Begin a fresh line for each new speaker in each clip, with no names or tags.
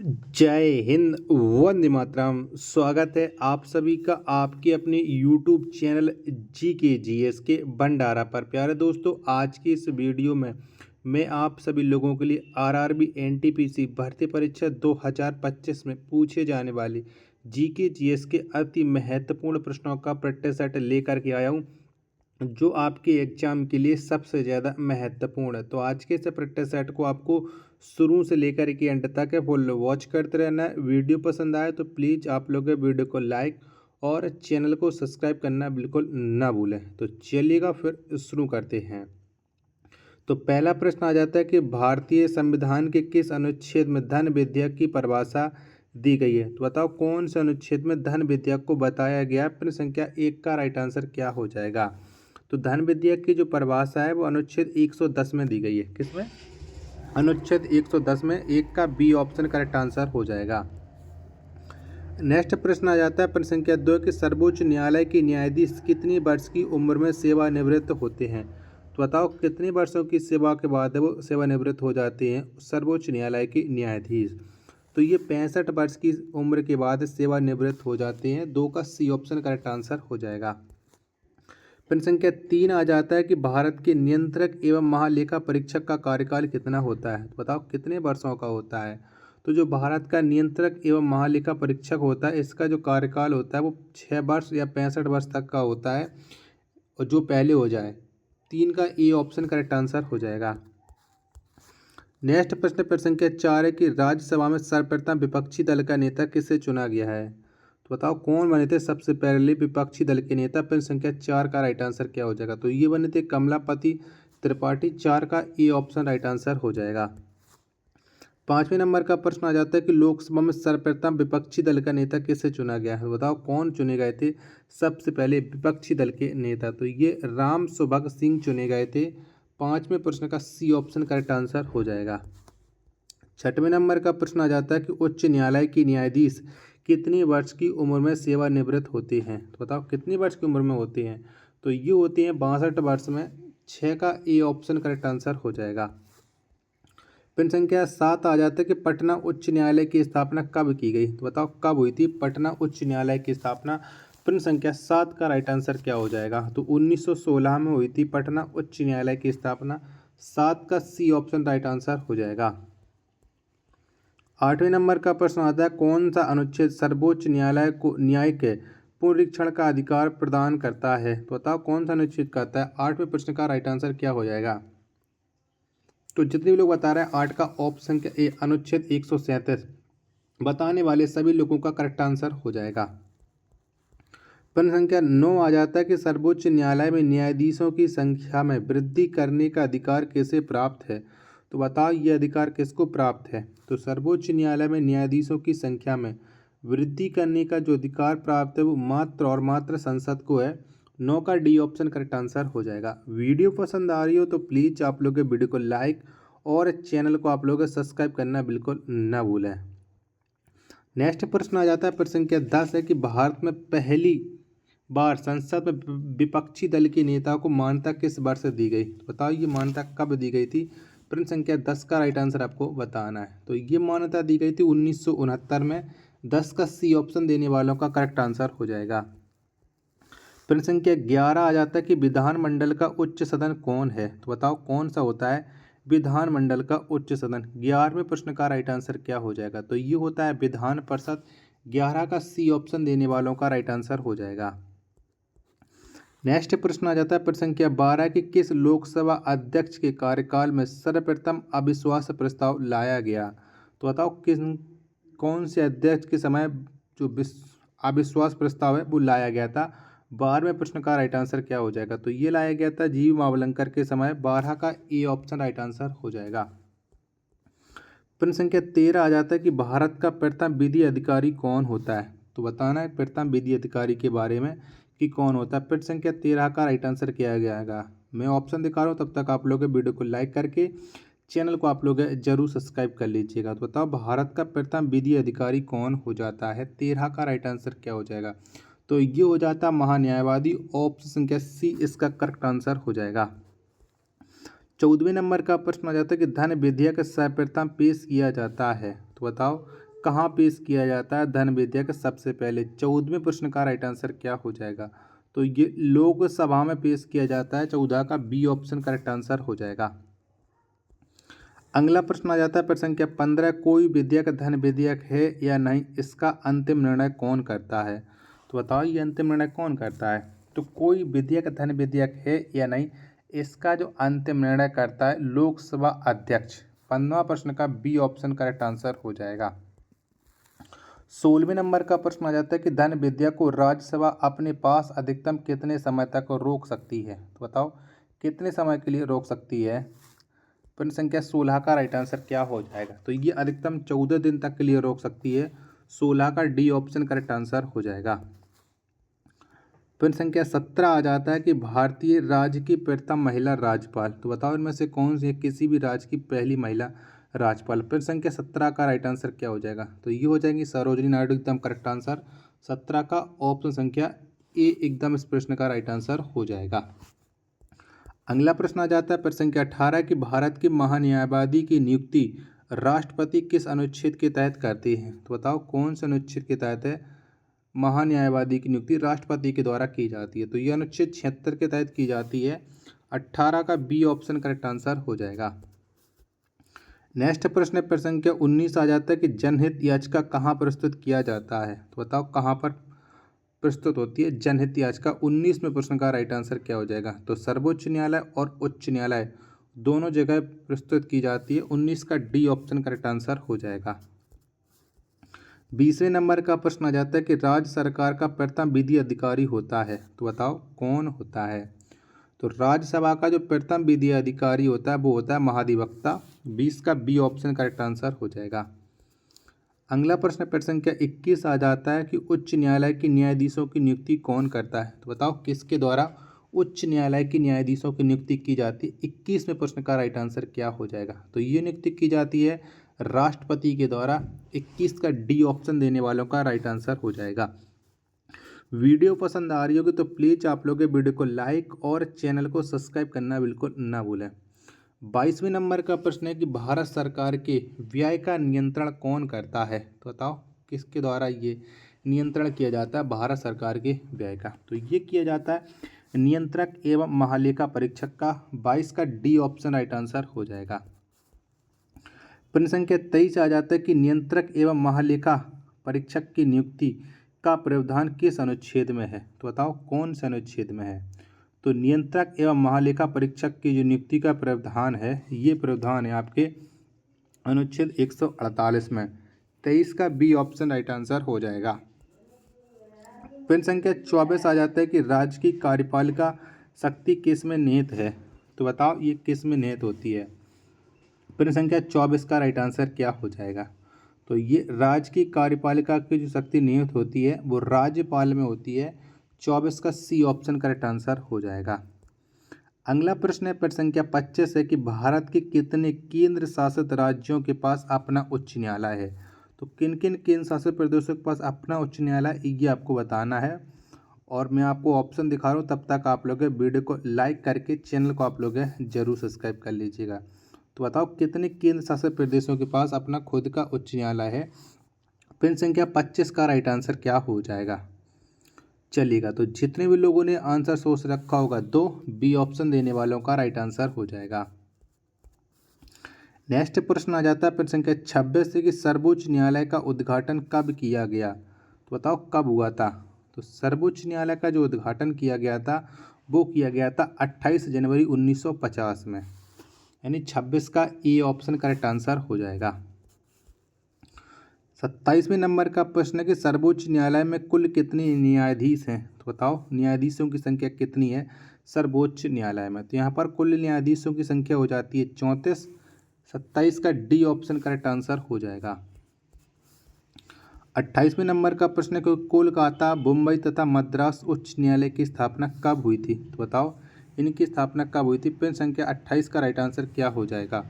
जय हिंद, वंदे मातरम। स्वागत है आप सभी का आपके अपने YouTube चैनल जी के GS के भंडारा पर। प्यारे दोस्तों, आज की इस वीडियो में मैं आप सभी लोगों के लिए आरआरबी एनटीपीसी भर्ती परीक्षा 2025 में पूछे जाने वाली जी के GS के अति महत्वपूर्ण प्रश्नों का प्रैक्टिस सेट लेकर के आया हूँ, जो आपके एग्जाम के लिए सबसे ज़्यादा महत्वपूर्ण है। तो आज के इस प्रैक्टिस सेट को आपको शुरू से लेकर के एंड तक फुल वॉच करते रहना है। वीडियो पसंद आए तो प्लीज़ आप लोग वीडियो को लाइक और चैनल को सब्सक्राइब करना बिल्कुल ना भूलें। तो चलिएगा फिर शुरू करते हैं। तो पहला प्रश्न आ जाता है कि भारतीय संविधान के किस अनुच्छेद में धन विधेयक की परिभाषा दी गई है। तो बताओ कौन से अनुच्छेद में धन विधेयक को बताया गया है। प्रश्न संख्या 1 का राइट आंसर क्या हो जाएगा। तो धन विधेयक की जो परिभाषा है वो अनुच्छेद 110 में दी गई है। किसमें? अनुच्छेद 110 में। 1 का बी ऑप्शन करेक्ट आंसर हो जाएगा। नेक्स्ट प्रश्न आ जाता है प्रश्न संख्या 2 कि सर्वोच्च न्यायालय के न्यायाधीश कितनी वर्ष की उम्र में सेवानिवृत्त होते हैं। तो बताओ कितने वर्षों की सेवा के बाद वो सेवानिवृत्त हो जाते हैं सर्वोच्च न्यायालय के न्यायाधीश। तो ये 65 वर्ष की उम्र के बाद सेवानिवृत्त हो जाते हैं। 2 का सी ऑप्शन करेक्ट आंसर हो जाएगा। प्रश्न संख्या 3 आ जाता है कि भारत के नियंत्रक एवं महालेखा परीक्षक का कार्यकाल कितना होता है। तो बताओ कितने वर्षों का होता है। तो जो भारत का नियंत्रक एवं महालेखा परीक्षक होता है, इसका जो कार्यकाल होता है वो 6 वर्ष या 65 वर्ष तक का होता है, और जो पहले हो जाए। 3 का ए ऑप्शन करेक्ट आंसर हो जाएगा। नेक्स्ट प्रश्न प्रश्न संख्या 4 है कि राज्यसभा में सर्वप्रथम विपक्षी दल का नेता किसे चुना गया है। तो बताओ कौन बने थे सबसे पहले विपक्षी दल के नेता। प्रश्न संख्या 4 का राइट आंसर क्या हो जाएगा। तो ये बने थे कमलापति त्रिपाठी। 4 का ए ऑप्शन राइट आंसर हो जाएगा। 5वें नंबर का प्रश्न आ जाता है कि लोकसभा में सर्वप्रथम विपक्षी दल का नेता किसे चुना गया है। बताओ कौन चुने गए थे सबसे पहले विपक्षी दल के नेता। तो ये राम सुभग सिंह चुने गए थे। 5वें प्रश्न का सी ऑप्शन करेक्ट आंसर हो जाएगा। 6वें नंबर का प्रश्न आ जाता है कि उच्च न्यायालय के न्यायाधीश कितनी वर्ष की उम्र में सेवानिवृत्त होते हैं। तो बताओ कितनी वर्ष की उम्र में होते हैं। तो ये होते हैं 62 वर्ष में। 6 का ए ऑप्शन करेक्ट आंसर हो जाएगा। प्रश्न संख्या 7 आ जाता है कि पटना उच्च न्यायालय की स्थापना कब की गई। तो बताओ कब हुई थी पटना उच्च न्यायालय की स्थापना। प्रश्न संख्या 7 का राइट आंसर क्या हो जाएगा। तो 1916 में हुई थी पटना उच्च न्यायालय की स्थापना। 7 का सी ऑप्शन राइट आंसर हो जाएगा। 8वें नंबर का प्रश्न आता है कौन सा अनुच्छेद सर्वोच्च न्यायालय को न्यायिक पुनरीक्षण का अधिकार प्रदान करता है। तो बताओ कौन सा अनुच्छेद करता है। 8वें प्रश्न का राइट आंसर क्या हो जाएगा। तो जितने भी लोग बता रहे हैं 8 का ऑप्शन क्या ए अनुच्छेद 137 बताने वाले सभी लोगों का करेक्ट आंसर हो जाएगा। प्रश्न संख्या 9 आ जाता है कि सर्वोच्च न्यायालय में न्यायाधीशों की संख्या में वृद्धि करने का अधिकार किसे प्राप्त है। तो बताओ ये अधिकार किसको प्राप्त है। तो सर्वोच्च न्यायालय में न्यायाधीशों की संख्या में वृद्धि करने का जो अधिकार प्राप्त है वो मात्र और मात्र संसद को है। 9 का डी ऑप्शन करेक्ट आंसर हो जाएगा। वीडियो पसंद आ रही हो तो प्लीज़ आप लोग वीडियो को लाइक और चैनल को आप लोग सब्सक्राइब करना बिल्कुल ना भूलें। नेक्स्ट प्रश्न आ जाता है प्रश्न संख्या 10 है कि भारत में पहली बार संसद में विपक्षी दल के नेता को मान्यता किस वर्ष दी गई। तो बताओ ये मान्यता कब दी गई थी। प्रश्न संख्या 10 का राइट आंसर आपको बताना है। तो ये मान्यता दी गई थी 1969 में। 10 का सी ऑप्शन देने वालों का करेक्ट आंसर हो जाएगा। प्रश्न संख्या 11 आ जाता है कि विधानमंडल का उच्च सदन कौन है। तो बताओ कौन सा होता है विधानमंडल का उच्च सदन। 11वें प्रश्न का राइट आंसर क्या हो जाएगा। तो ये होता है विधान परिषद। 11 का सी ऑप्शन देने वालों का राइट आंसर हो जाएगा। नेक्स्ट प्रश्न आ जाता है प्रश्न संख्या 12 कि किस लोकसभा अध्यक्ष के कार्यकाल में सर्वप्रथम अविश्वास प्रस्ताव लाया गया। तो बताओ किस कौन से अध्यक्ष के समय जो अविश्वास प्रस्ताव है वो लाया गया था। 12वें प्रश्न का राइट आंसर क्या हो जाएगा। तो ये लाया गया था जी मावलंकर के समय। 12 का ए ऑप्शन राइट आंसर हो जाएगा। प्रश्न संख्या 13 आ जाता है कि भारत का प्रथम विधि अधिकारी कौन होता है। तो बताना है प्रथम विधि अधिकारी के बारे में कि कौन होता है। प्रश्न संख्या 13 का राइट आंसर क्या जाएगा। मैं ऑप्शन दिखा रहा हूँ, तब तक आप लोग वीडियो को लाइक करके चैनल को आप लोग जरूर सब्सक्राइब कर लीजिएगा। तो बताओ भारत का प्रथम विधि अधिकारी कौन हो जाता है। 13 का राइट आंसर क्या हो जाएगा। तो ये हो जाता है महान्यायवादी। ऑप्शन संख्या सी इसका करेक्ट आंसर हो जाएगा। 14वें नंबर का प्रश्न आ जाता है कि धन विधेयक सर्वप्रथम पेश किया जाता है। तो बताओ कहाँ पेश किया जाता है धन विधेयक सबसे पहले? 14वें प्रश्न का राइट आंसर क्या हो जाएगा? तो ये लोकसभा में पेश किया जाता है। 14 का बी ऑप्शन करेक्ट आंसर हो जाएगा। अगला प्रश्न आ जाता है प्रश्न संख्या 15, कोई विधेयक धन विधेयक है या नहीं, इसका अंतिम निर्णय कौन करता है? तो बताओ ये अंतिम निर्णय कौन करता है? तो कोई विधेयक धन विधेयक है या नहीं, इसका जो अंतिम निर्णय करता है लोकसभा अध्यक्ष। 15वां प्रश्न का बी ऑप्शन करेक्ट आंसर हो जाएगा। 16वें नंबर का प्रश्न आ जाता है कि धन विधेयक को राज्यसभा अपने पास अधिकतम कितने समय तक रोक सकती है? तो बताओ कितने समय के लिए रोक सकती है? प्रश्न संख्या 16 का राइट आंसर क्या हो जाएगा? तो ये अधिकतम 14 दिन तक के लिए रोक सकती है। 16 का डी ऑप्शन करेक्ट आंसर हो जाएगा। प्रश्न संख्या 17 आ जाता है कि भारतीय राज्य की प्रथम महिला राज्यपाल। तो बताओ इनमें से कौन सी किसी भी राज्य की पहली महिला राज्यपाल? प्रश्न संख्या 17 का राइट आंसर क्या हो जाएगा? तो ये हो जाएंगी सरोजिनी नायडू, एकदम करेक्ट आंसर। 17 का ऑप्शन संख्या ए एकदम इस प्रश्न का राइट आंसर हो जाएगा। अगला प्रश्न आ जाता है प्रश्न संख्या 18 कि भारत के महान्यायवादी की नियुक्ति राष्ट्रपति किस अनुच्छेद के तहत करते हैं? तो बताओ कौन से अनुच्छेद के तहत है महान्यायवादी की नियुक्ति राष्ट्रपति के द्वारा की जाती है? तो ये अनुच्छेद 76 के तहत की जाती है। 18 का बी ऑप्शन करेक्ट आंसर हो जाएगा। नेक्स्ट प्रश्न प्रश्न संख्या 19 आ जाता है कि जनहित याचिका कहाँ प्रस्तुत किया जाता है? तो बताओ कहाँ पर प्रस्तुत होती है जनहित याचिका? 19वें प्रश्न का राइट आंसर क्या हो जाएगा? तो सर्वोच्च न्यायालय और उच्च न्यायालय दोनों जगह प्रस्तुत की जाती है। 19 का डी ऑप्शन करेक्ट आंसर हो जाएगा। 20वें नंबर का प्रश्न आ जाता है कि राज्य सरकार का प्रथम विधि अधिकारी होता है। तो बताओ कौन होता है? तो राज्यसभा का जो प्रथम विधि अधिकारी होता है वो होता है महाधिवक्ता। 20 का बी ऑप्शन करेक्ट आंसर हो जाएगा। अगला प्रश्न प्रश्न संख्या 21 आ जाता है कि उच्च न्यायालय के न्यायाधीशों की नियुक्ति कौन करता है? तो बताओ किसके द्वारा उच्च न्यायालय के न्यायाधीशों की नियुक्ति की जाती है? 21वें प्रश्न का राइट आंसर क्या हो जाएगा? तो ये नियुक्ति की जाती है राष्ट्रपति के द्वारा। 21 का डी ऑप्शन देने वालों का राइट आंसर हो जाएगा। वीडियो पसंद आ रही होगी तो प्लीज़ आप लोग वीडियो को लाइक और चैनल को सब्सक्राइब करना बिल्कुल ना भूलें। 22वें नंबर का प्रश्न है कि भारत सरकार के व्यय का नियंत्रण कौन करता है? तो बताओ किसके द्वारा ये नियंत्रण किया जाता है भारत सरकार के व्यय का? तो ये किया जाता है नियंत्रक एवं महालेखा परीक्षक का। 22 का डी ऑप्शन राइट आंसर हो जाएगा। प्रश्न संख्या 23 आ जाता है कि नियंत्रक एवं महालेखा परीक्षक की नियुक्ति का प्रावधान किस अनुच्छेद में है? तो बताओ कौन से अनुच्छेद में है? तो नियंत्रक एवं महालेखा परीक्षक की जो नियुक्ति का प्रावधान है ये प्रावधान है आपके अनुच्छेद 148 में। 23 का बी ऑप्शन राइट आंसर हो जाएगा। प्रश्न संख्या 24 आ जाता है कि राज्य की कार्यपालिका शक्ति किस में निहित है? तो बताओ ये किस में निहित होती है? प्रश्न संख्या 24 का राइट आंसर क्या हो जाएगा? तो ये राज्य की कार्यपालिका की जो शक्ति नियुक्त होती है वो राज्यपाल में होती है। 24 का सी ऑप्शन करेक्ट आंसर हो जाएगा। अगला प्रश्न है प्रश्न संख्या 25 है कि भारत के कितने केंद्र शासित राज्यों के पास अपना उच्च न्यायालय है? तो किन किन केंद्र शासित प्रदेशों के पास अपना उच्च न्यायालय ये आपको बताना है। और मैं आपको ऑप्शन दिखा रहा हूँ, तब तक आप लोग वीडियो को लाइक करके चैनल को आप लोग जरूर सब्सक्राइब कर लीजिएगा। तो बताओ कितने केंद्र शासित प्रदेशों के पास अपना खुद का उच्च न्यायालय है? प्रश्न संख्या 25 का राइट आंसर क्या हो जाएगा? चलिएगा तो जितने भी लोगों ने आंसर सोच रखा होगा 2, बी ऑप्शन देने वालों का राइट आंसर हो जाएगा। नेक्स्ट प्रश्न आ जाता है प्रश्न संख्या 26 से कि सर्वोच्च न्यायालय का उद्घाटन कब किया गया? तो बताओ कब हुआ था? तो सर्वोच्च न्यायालय का जो उद्घाटन किया गया था वो किया गया था 28 जनवरी 1950 में। यानी 26 का ए ऑप्शन करेक्ट आंसर हो जाएगा। 27वें नंबर का प्रश्न है कि सर्वोच्च न्यायालय में कुल कितने न्यायाधीश हैं? तो बताओ न्यायाधीशों की संख्या कितनी है सर्वोच्च न्यायालय में? तो यहाँ पर कुल न्यायाधीशों की संख्या हो जाती है 34। 27 का डी ऑप्शन करेक्ट आंसर हो जाएगा। 28वें नंबर का प्रश्न है कि कोलकाता, मुंबई तथा मद्रास उच्च न्यायालय की स्थापना कब हुई थी? तो बताओ इनकी स्थापना कब हुई थी? प्रश्न संख्या 28 का राइट आंसर क्या हो जाएगा?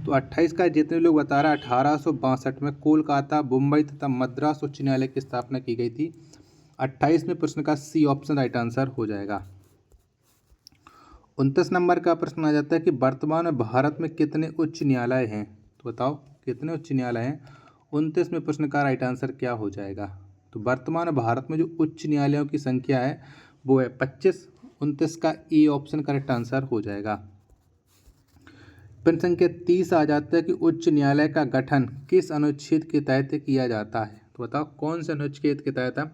तो 28 का जितने लोग बता रहे हैं 1862 में कोलकाता, मुंबई तथा मद्रास उच्च न्यायालय की स्थापना की गई थी। 28वें प्रश्न का सी ऑप्शन राइट आंसर हो जाएगा। 29 नंबर का प्रश्न आ जाता है कि वर्तमान में भारत में कितने उच्च न्यायालय हैं? तो बताओ कितने उच्च न्यायालय हैं? 29वें प्रश्न का राइट आंसर क्या हो जाएगा? तो वर्तमान भारत में जो उच्च न्यायालयों की संख्या है वो है 25। 29 का ए ऑप्शन करेक्ट आंसर हो जाएगा। प्रश्न संख्या 30 आ जाता है कि उच्च न्यायालय का गठन किस अनुच्छेद के तहत किया जाता है? तो बताओ कौन से अनुच्छेद के तहत हम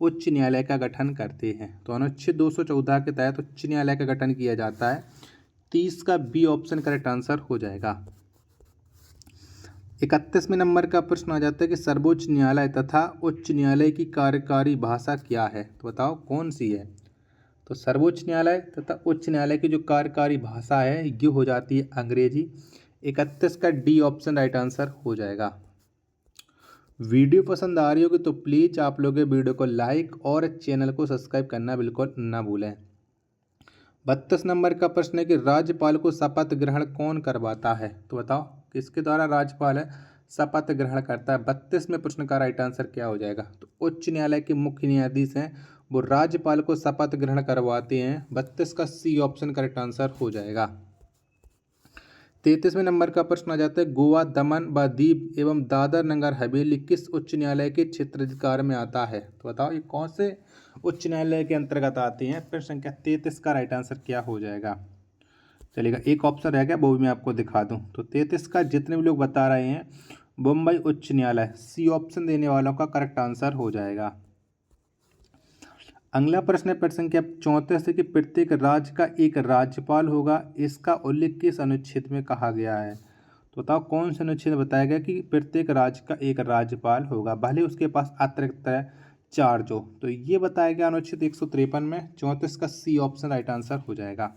उच्च न्यायालय का गठन करते हैं? तो अनुच्छेद 214 के तहत उच्च न्यायालय का गठन किया जाता है। 30 का बी ऑप्शन करेक्ट आंसर हो जाएगा। 31वें नंबर का प्रश्न आ जाता है कि सर्वोच्च न्यायालय तथा उच्च न्यायालय की कार्यकारी भाषा क्या है? तो बताओ कौन सी है? तो सर्वोच्च न्यायालय तथा उच्च न्यायालय की जो कार्यकारी भाषा है ये हो जाती है अंग्रेजी। 31 का डी ऑप्शन राइट आंसर हो जाएगा। वीडियो पसंद आ रही होगी तो प्लीज़ आप लोग वीडियो को लाइक और चैनल को सब्सक्राइब करना बिल्कुल ना भूलें। 32 नंबर का प्रश्न है कि राज्यपाल को शपथ ग्रहण कौन करवाता है? तो बताओ किसके द्वारा राज्यपाल है शपथ ग्रहण करता है? 32वें प्रश्न का राइट आंसर क्या हो जाएगा? तो उच्च न्यायालय के मुख्य न्यायाधीश हैं वो राज्यपाल को शपथ ग्रहण करवाते हैं। 32 का सी ऑप्शन करेक्ट आंसर हो जाएगा। 33वें नंबर का प्रश्न आ जाता है गोवा, दमन व दीव एवं दादर नगर हवेली किस उच्च न्यायालय के क्षेत्राधिकार में आता है? तो बताओ ये कौन से उच्च न्यायालय के अंतर्गत आती हैं? प्रश्न संख्या 33 का राइट आंसर क्या हो जाएगा? चलिएगा एक ऑप्शन रह गया वो भी मैं आपको दिखा दूं। तो 33 का जितने भी लोग बता रहे हैं मुंबई उच्च न्यायालय, सी ऑप्शन देने वालों का करेक्ट आंसर हो जाएगा। अगला प्रश्न है प्रश्न संख्या 34 है कि प्रत्येक राज्य का एक राज्यपाल होगा, इसका उल्लेख किस अनुच्छेद में कहा गया है? तो बताओ कौन से अनुच्छेद में बताया गया कि प्रत्येक राज्य का एक राज्यपाल होगा, भले उसके पास अतिरिक्त चार्ज हो। तो ये बताया गया अनुच्छेद 153 में। 34 का सी ऑप्शन राइट आंसर हो जाएगा।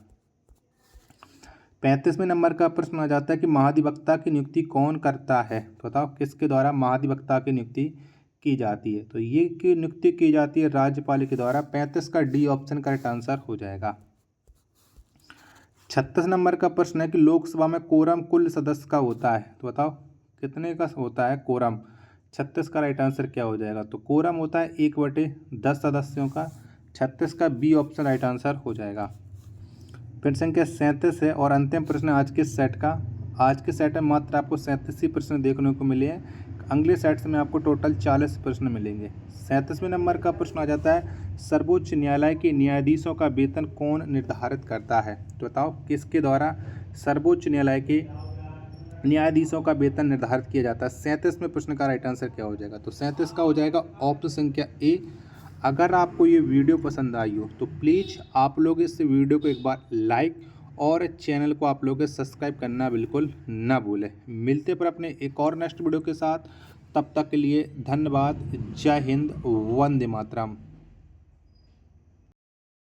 35वें नंबर का प्रश्न आ जाता है कि महाधिवक्ता की नियुक्ति कौन करता है? तो बताओ किसके द्वारा महाधिवक्ता की नियुक्ति की जाती है? तो ये की नियुक्ति की जाती है राज्यपाल के द्वारा। 35 का डी ऑप्शन करेक्ट आंसर हो जाएगा। 36 नंबर का प्रश्न है कि लोकसभा में कोरम कुल सदस्य का होता है? तो बताओ कितने का होता है कोरम? 36 का राइट आंसर क्या हो जाएगा? तो कोरम होता है 1/10 सदस्यों का। 36 का बी ऑप्शन राइट आंसर हो जाएगा। प्रश्न संख्या 37 है और अंतिम प्रश्न आज के सेट का। आज के सेट में मात्र आपको 37 ही प्रश्न देखने को मिले हैं। अगले सेट में आपको टोटल 40 प्रश्न मिलेंगे। 37वें नंबर का प्रश्न आ जाता है सर्वोच्च न्यायालय के न्यायाधीशों का वेतन कौन निर्धारित करता है? तो बताओ किसके द्वारा सर्वोच्च न्यायालय के न्यायाधीशों का वेतन निर्धारित किया जाता है? 37वें प्रश्न का राइट आंसर क्या हो जाएगा? तो 37 का हो जाएगा ऑप्शन संख्या ए। अगर आपको ये वीडियो पसंद आई हो तो प्लीज़ आप लोग इस वीडियो को एक बार लाइक और चैनल को आप लोग सब्सक्राइब करना बिल्कुल ना भूलें। मिलते पर अपने एक और नेक्स्ट वीडियो के साथ, तब तक के लिए धन्यवाद। जय हिंद, वंदे मातरम।